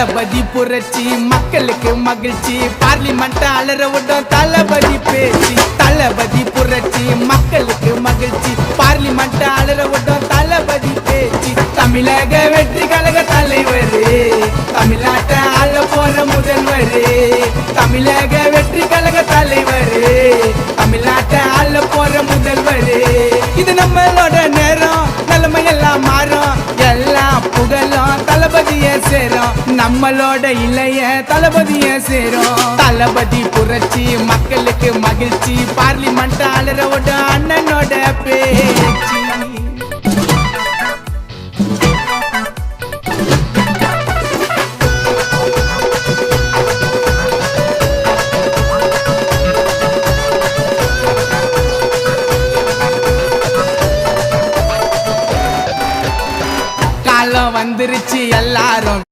தளபதி புரட்சி மக்களுக்கு மகிழ்ச்சி பார்லிமெண்ட் அலற விடும் தளபதி பேச்சு தளபதி புரட்சி மக்களுக்கு மகிழ்ச்சி பார்லிமெண்ட் அலற விடும் தளபதி பேச்சு தமிழக வெற்றி கழக தலைவர் தமிழ்நாட்டை ஆள போற முதல்வர் தமிழக வெற்றி கழக தலைவர் தமிழ்நாட்டை ஆள போற முதல்வர் இது நம்மளோட நேரம் நிலைமை எல்லாம் மாறும் எல்லாம் புகழும் தளபதிய சேரும் நம்மளோட இளைய தளபதிய சேரும் தளபதி புரட்சி மக்களுக்கு மகிழ்ச்சி பார்லிமெண்ட் அலறவோட அண்ணனோட பேச்சு வந்துருச்சு எல்லாரும்